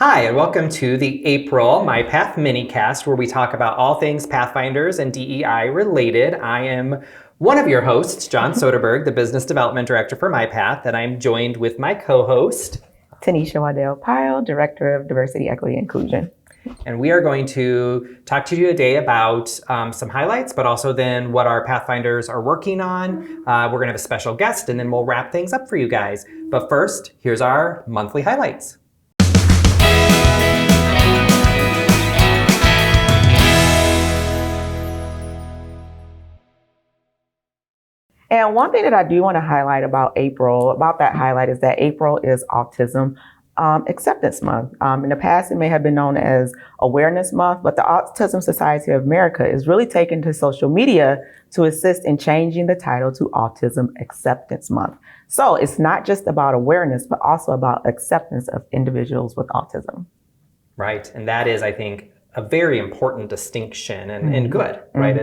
Hi, and welcome to the April MyPath MiniCast, where we talk about all things Pathfinders and DEI related. I am one of your hosts, John Soderberg, the Business Development Director for MyPath, and I'm joined with my co-host, Tanisha Waddell-Pyle, Director of Diversity, Equity, Inclusion. And we are going to talk to you today about some highlights, but also then what our Pathfinders are working on. We're going to have a special guest, and then we'll wrap things up for you guys. But first, here's our monthly highlights. And one thing that I do want to highlight about that highlight is that April is Autism Acceptance Month. In the past, it may have been known as Awareness Month, but the Autism Society of America is really taking to social media to assist in changing the title to Autism Acceptance Month. So it's not just about awareness, but also about acceptance of individuals with autism. Right, and that is, I think, a very important distinction and good, right?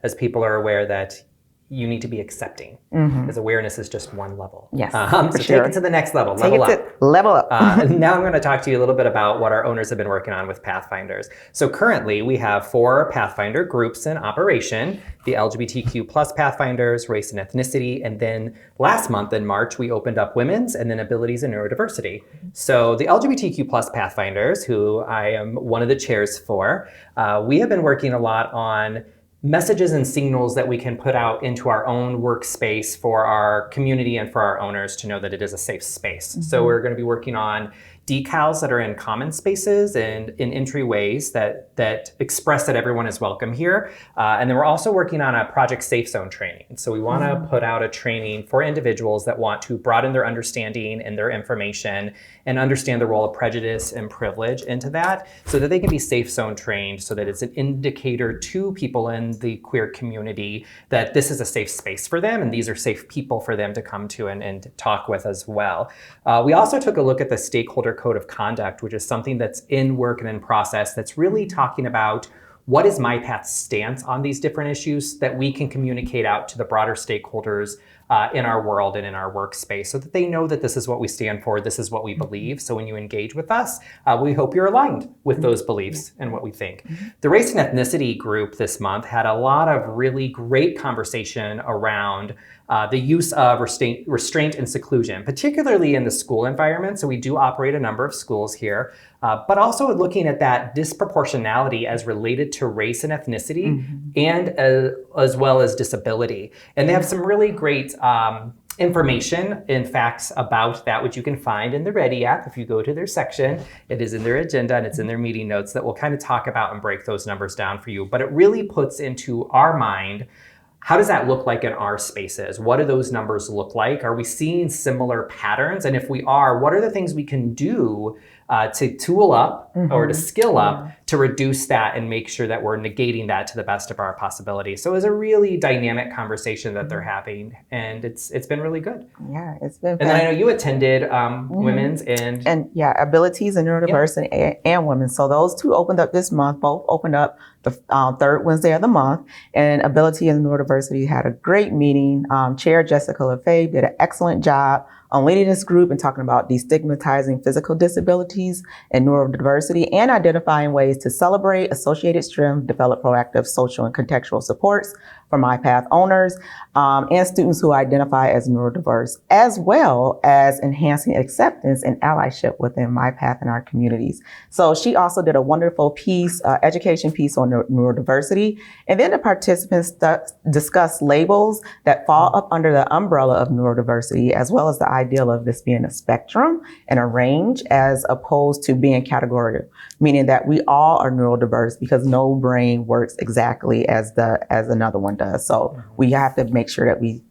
As people are aware that you need to be accepting, because awareness is just one level. Yes, so take it to the next level, level up. Now I'm going to talk to you a little bit about what our owners have been working on with Pathfinders. So currently we have 4 Pathfinder groups in operation: the LGBTQ plus Pathfinders, race and ethnicity, and then last month in March we opened up women's and then abilities and neurodiversity. So the LGBTQ plus Pathfinders, who I am one of the chairs for, we have been working a lot on messages and signals that we can put out into our own workspace for our community and for our owners to know that it is a safe space. So we're going to be working on decals that are in common spaces and in entryways that express that everyone is welcome here. And then we're also working on a Project Safe Zone training. So we want to put out a training for individuals that want to broaden their understanding and their information and understand the role of prejudice and privilege into that, so that they can be safe zone trained, so that it's an indicator to people in the queer community that this is a safe space for them and these are safe people for them to come to and talk with as well. We also took a look at the Stakeholder Code of Conduct, which is something that's in work and in process that's really talking about what is MyPath's stance on these different issues that we can communicate out to the broader stakeholders in our world and in our workspace, so that they know that this is what we stand for, this is what we believe. So when you engage with us, we hope you're aligned with those beliefs and what we think. The race and ethnicity group this month had a lot of really great conversation around the use of restraint and seclusion, particularly in the school environment. So we do operate a number of schools here, but also looking at that disproportionality as related to race and ethnicity and as well as disability. And they have some really great information and facts about that, which you can find in the Ready app. If you go to their section, it is in their agenda and it's in their meeting notes that will kind of talk about and break those numbers down for you. But it really puts into our mind, how does that look like in our spaces? What do those numbers look like? Are we seeing similar patterns? And if we are, what are the things we can do to tool up or to skill up to reduce that and make sure that we're negating that to the best of our possibility? So it's a really dynamic conversation that they're having, and it's been really good. Yeah, it's been. And then I know you attended women's and abilities and neurodiversity and women. So those two opened up this month. Both opened up the third Wednesday of the month. And ability and neurodiversity had a great meeting. Chair Jessica LaFave did an excellent job on leading this group and talking about destigmatizing physical disabilities and neurodiversity and identifying ways to celebrate associated strength, develop proactive social and contextual supports for MyPath owners and students who identify as neurodiverse, as well as enhancing acceptance and allyship within MyPath and our communities. So she also did a wonderful piece, education piece on neurodiversity. And then the participants discussed labels that fall up under the umbrella of neurodiversity, as well as the ideal of this being a spectrum and a range, as opposed to being categorical, meaning that we all are neurodiverse because no brain works exactly as another one does. So we have to make sure that we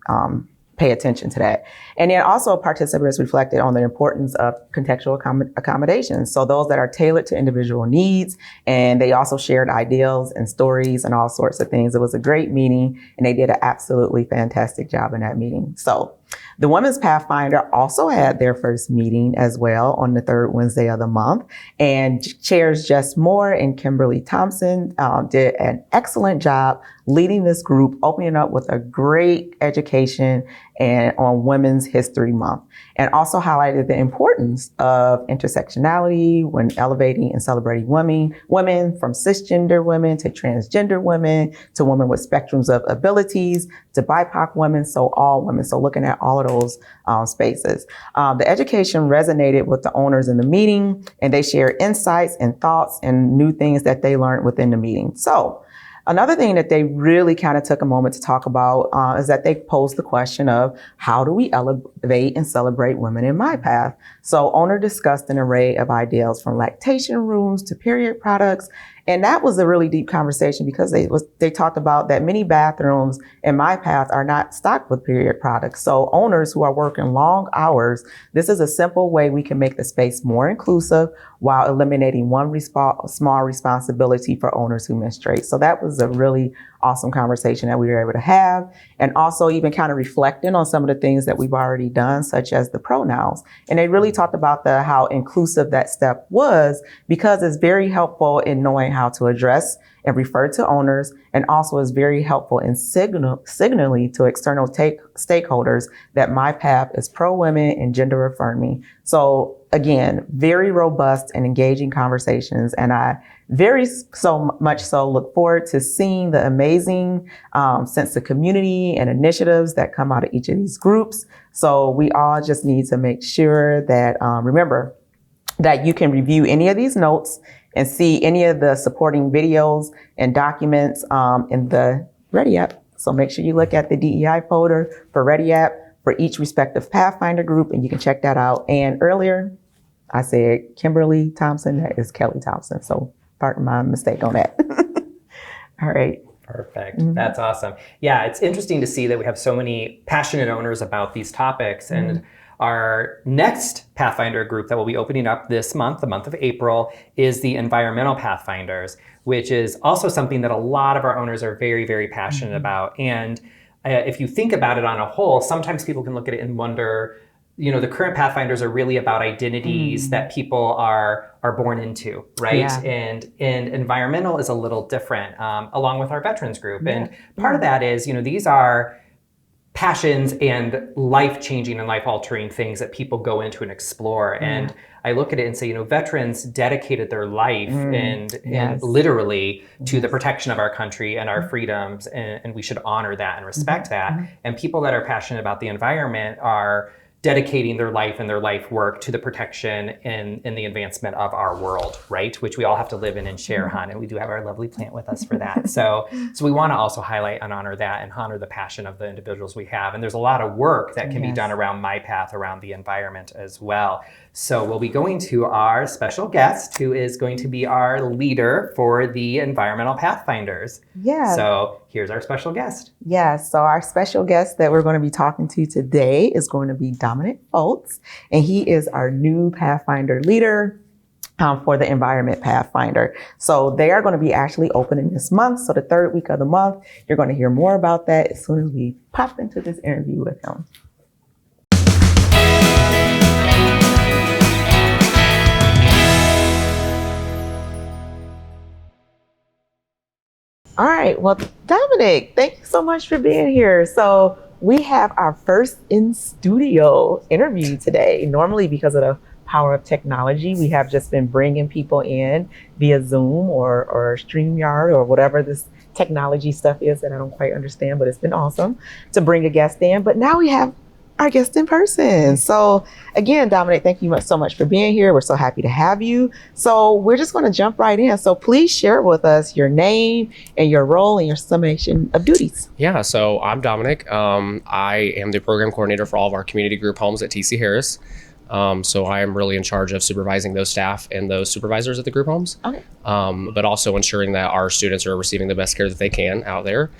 pay attention to that. And then also participants reflected on the importance of contextual accommodations. So those that are tailored to individual needs, and they also shared ideals and stories and all sorts of things. It was a great meeting and they did an absolutely fantastic job in that meeting. So the Women's Pathfinder also had their first meeting as well on the third Wednesday of the month. And chairs Jess Moore and Kimberly Thompson did an excellent job leading this group, opening up with a great education and on Women's History Month, and also highlighted the importance of intersectionality when elevating and celebrating women from cisgender women to transgender women to women with spectrums of abilities to BIPOC women, so all women. So looking at all of those spaces. The education resonated with the owners in the meeting, and they shared insights and thoughts and new things that they learned within the meeting. So another thing that they really kind of took a moment to talk about is that they posed the question of how do we elevate and celebrate women in MyPath? So owner discussed an array of ideas from lactation rooms to period products. And that was a really deep conversation because they talked about that many bathrooms in MyPath are not stocked with period products. So owners who are working long hours, this is a simple way we can make the space more inclusive while eliminating one small responsibility for owners who menstruate. So that was a really awesome conversation that we were able to have, and also even kind of reflecting on some of the things that we've already done, such as the pronouns. And they really talked about how inclusive that step was, because it's very helpful in knowing how to address and refer to owners, and also is very helpful in signaling to external stakeholders that MyPath is pro-women and gender affirming. So again, very robust and engaging conversations, and I much so look forward to seeing the amazing sense of community and initiatives that come out of each of these groups. So we all just need to make sure that, remember, that you can review any of these notes and see any of the supporting videos and documents in the Ready app. So make sure you look at the DEI folder for Ready app for each respective Pathfinder group, and you can check that out. And earlier, I said Kimberly Thompson, that is Kelly Thompson. So pardon my mistake on that. All right. Perfect. Mm-hmm. That's awesome. Yeah, it's interesting to see that we have so many passionate owners about these topics. Mm-hmm. And our next Pathfinder group that will be opening up this month, the month of April, is the Environmental Pathfinders, which is also something that a lot of our owners are very, very passionate mm-hmm. about. And if you think about it on a whole, sometimes people can look at it and wonder, the current Pathfinders are really about identities that people are born into, right? Yeah. And environmental is a little different, along with our veterans group. Yeah. And part of that is, these are passions and life-changing and life-altering things that people go into and explore. Mm. And I look at it and say, veterans dedicated their life and literally to the protection of our country and our freedoms, and we should honor that and respect that. And people that are passionate about the environment are dedicating their life and their life work to the protection and the advancement of our world, right? Which we all have to live in and share, Han, and we do have our lovely plant with us for that. So we want to also highlight and honor that and honor the passion of the individuals we have. And there's a lot of work that can be done around MyPath, around the environment as well. So we'll be going to our special guest, who is going to be our leader for the Environmental Pathfinders. Yeah. So here's our special guest. Yeah, so our special guest that we're going to be talking to today is going to be Dominic Fultz, and he is our new Pathfinder leader for the Environment Pathfinder. So they are going to be actually opening this month. So the third week of the month, you're going to hear more about that as soon as we pop into this interview with him. All right. Well, Dominic, thank you so much for being here. So we have our first in-studio interview today. Normally, because of the power of technology, we have just been bringing people in via Zoom or StreamYard or whatever this technology stuff is that I don't quite understand, but it's been awesome to bring a guest in. But now we have our guest in person. So again, Dominic, thank you so much for being here. We're so happy to have you. So we're just going to jump right in. So please share with us your name and your role and your summation of duties. Yeah, so I'm Dominic. I am the program coordinator for all of our community group homes at TC Harris. So I am really in charge of supervising those staff and those supervisors at the group homes. Okay. But also ensuring that our students are receiving the best care that they can out there.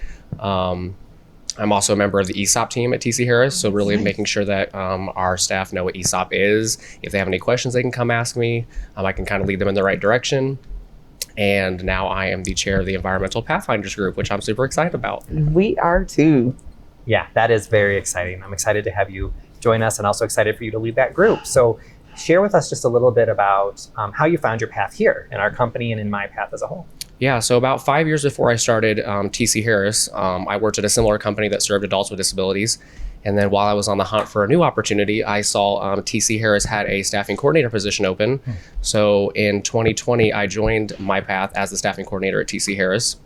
I'm also a member of the ESOP team at TC Harris, so really making sure that our staff know what ESOP is. If they have any questions, they can come ask me. I can kind of lead them in the right direction. And now I am the chair of the Environmental Pathfinders group, which I'm super excited about. We are too. Yeah, that is very exciting. I'm excited to have you join us and also excited for you to lead that group. So share with us just a little bit about how you found your path here in our company and in MyPath as a whole. Yeah, so about 5 years before I started TC Harris, I worked at a similar company that served adults with disabilities. And then while I was on the hunt for a new opportunity, I saw TC Harris had a staffing coordinator position open. So in 2020, I joined MyPath as the staffing coordinator at TC Harris.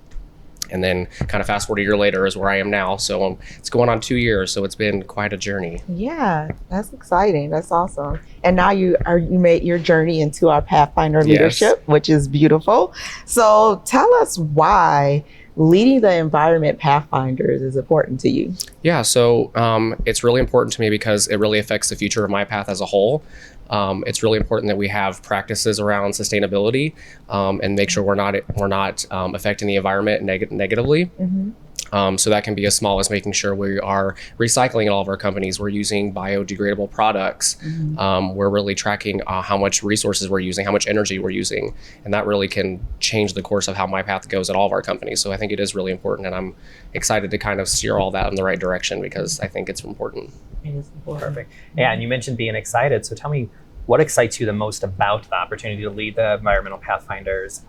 And then kind of fast forward a year later is where I am now. So it's going on 2 years. So it's been quite a journey. Yeah, that's exciting. That's awesome. And now you made your journey into our Pathfinder leadership, which is beautiful. So tell us why leading the environment Pathfinders is important to you. Yeah, so it's really important to me because it really affects the future of MyPath as a whole. It's really important that we have practices around sustainability and make sure we're not affecting the environment negatively. So that can be as small as making sure we are recycling in all of our companies. We're using biodegradable products. We're really tracking how much resources we're using, how much energy we're using, and that really can change the course of how MyPath goes at all of our companies. So I think it is really important, and I'm excited to kind of steer all that in the right direction because I think it's important. It is important. Perfect. Yeah, and you mentioned being excited. So tell me, what excites you the most about the opportunity to lead the environmental Pathfinders,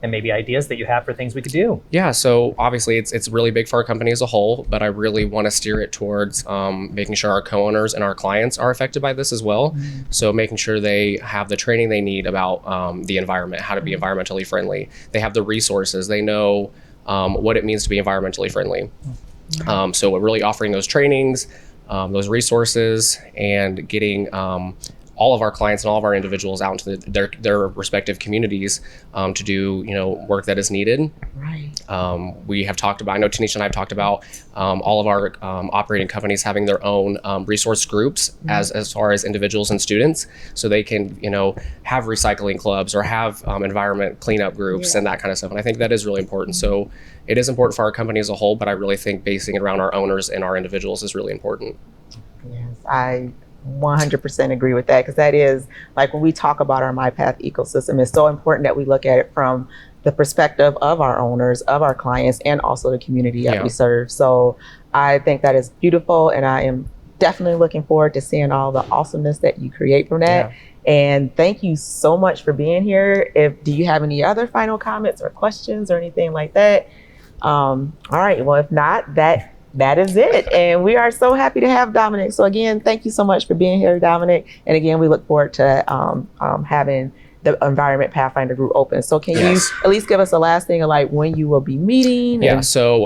and maybe ideas that you have for things we could do? Yeah, so obviously it's really big for our company as a whole, but I really want to steer it towards making sure our co-owners and our clients are affected by this as well. So making sure they have the training they need about the environment, how to be environmentally friendly. They have the resources. They know what it means to be environmentally friendly. So we're really offering those trainings, those resources, and getting all of our clients and all of our individuals out into their respective communities to do work that is needed. Right. We have talked about, I know Tanisha and I have talked about all of our operating companies having their own resource groups as far as individuals and students, so they can have recycling clubs or have environment cleanup groups and that kind of stuff. And I think that is really important. So it is important for our company as a whole, but I really think basing it around our owners and our individuals is really important. Yes, I 100% agree with that, because that is, like, when we talk about our MyPath ecosystem, it's so important that we look at it from the perspective of our owners, of our clients, and also the community that we serve. So I think that is beautiful, and I am definitely looking forward to seeing all the awesomeness that you create from that. And thank you so much for being here. Do you have any other final comments or questions or anything like that? All right, well, if not, that is it. And we are so happy to have Dominic. So again, thank you so much for being here, Dominic. And again, we look forward to having the Environment Pathfinder group open. So can you at least give us a last thing of like when you will be meeting? So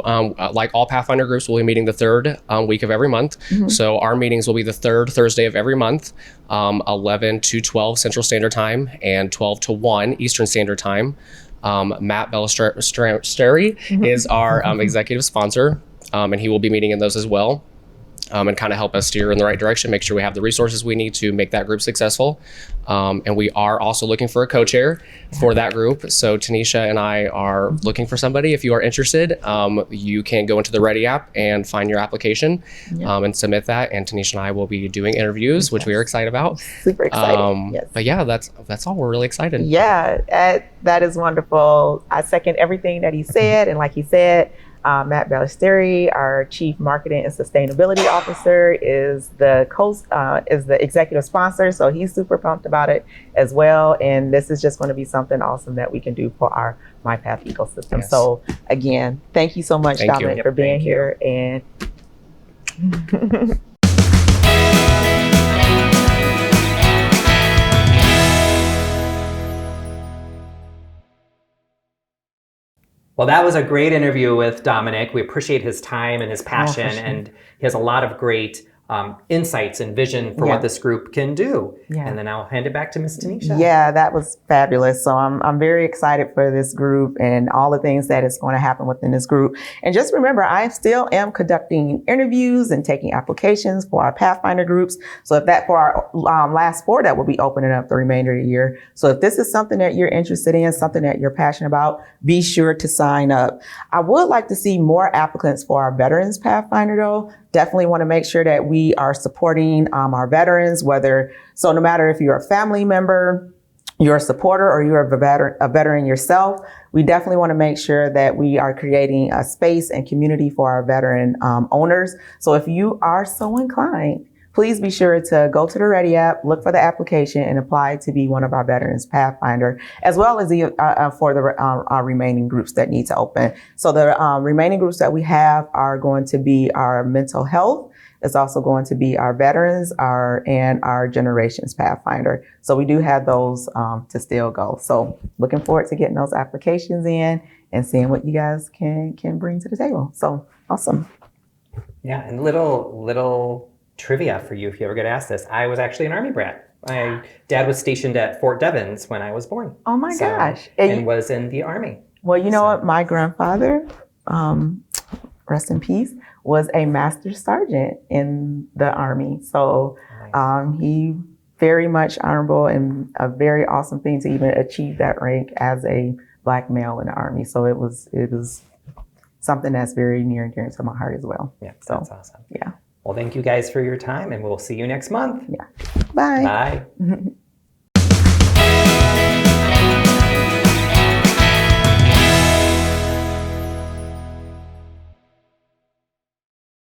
like all Pathfinder groups, we'll be meeting the third week of every month. So our meetings will be the third Thursday of every month, 11 to 12 Central Standard Time and 12 to 1 Eastern Standard Time. Matt Ballesteri is our executive sponsor. And he will be meeting in those as well, and kind of help us steer in the right direction, make sure we have the resources we need to make that group successful. And we are also looking for a co-chair for that group. So Tanisha and I are looking for somebody. If you are interested, you can go into the Ready app and find your application and submit that. And Tanisha and I will be doing interviews, which we are excited about. Super excited. But yeah, that's all. We're really excited. Yeah, that is wonderful. I second everything that he said. And like he said, Matt Ballesteri, our Chief Marketing and Sustainability Officer, is the executive sponsor. So he's super pumped about it as well. And this is just going to be something awesome that we can do for our MyPath ecosystem. So again, thank you so much, Dominic, for being here. And Well, that was a great interview with Dominic. We appreciate his time and his passion, and he has a lot of great insights and vision for what this group can do. And then I'll hand it back to Ms. Tanisha. Yeah, that was fabulous. So I'm very excited for this group and all the things that is going to happen within this group. And just remember, I still am conducting interviews and taking applications for our Pathfinder groups. So if that for our last 4 that will be opening up the remainder of the year. So if this is something that you're interested in, something that you're passionate about, be sure to sign up. I would like to see more applicants for our Veterans Pathfinder though. Definitely want to make sure that we are supporting our veterans, no matter if you're a family member, you're a supporter, or you're a veteran yourself, we definitely want to make sure that we are creating a space and community for our veteran owners. So if you are so inclined, please be sure to go to the Ready app, look for the application, and apply to be one of our Veterans Pathfinder, as well as for our remaining groups that need to open. So the remaining groups that we have are going to be our mental health. It's also going to be our veterans, and our generations Pathfinder. So we do have those to still go. So looking forward to getting those applications in and seeing what you guys can bring to the table. So awesome. Yeah, and little trivia for you if you ever get asked this. I was actually an Army brat. My dad was stationed at Fort Devens when I was born. Oh my gosh. And was in the Army. Well, you know what? My grandfather, rest in peace, was a master sergeant in the Army. So he very much honorable and a very awesome thing to even achieve that rank as a Black male in the Army. So it was something that's very near and dear to my heart as well. Yeah, so that's awesome. Yeah. Well, thank you guys for your time, and we'll see you next month. Yeah. Bye. Bye.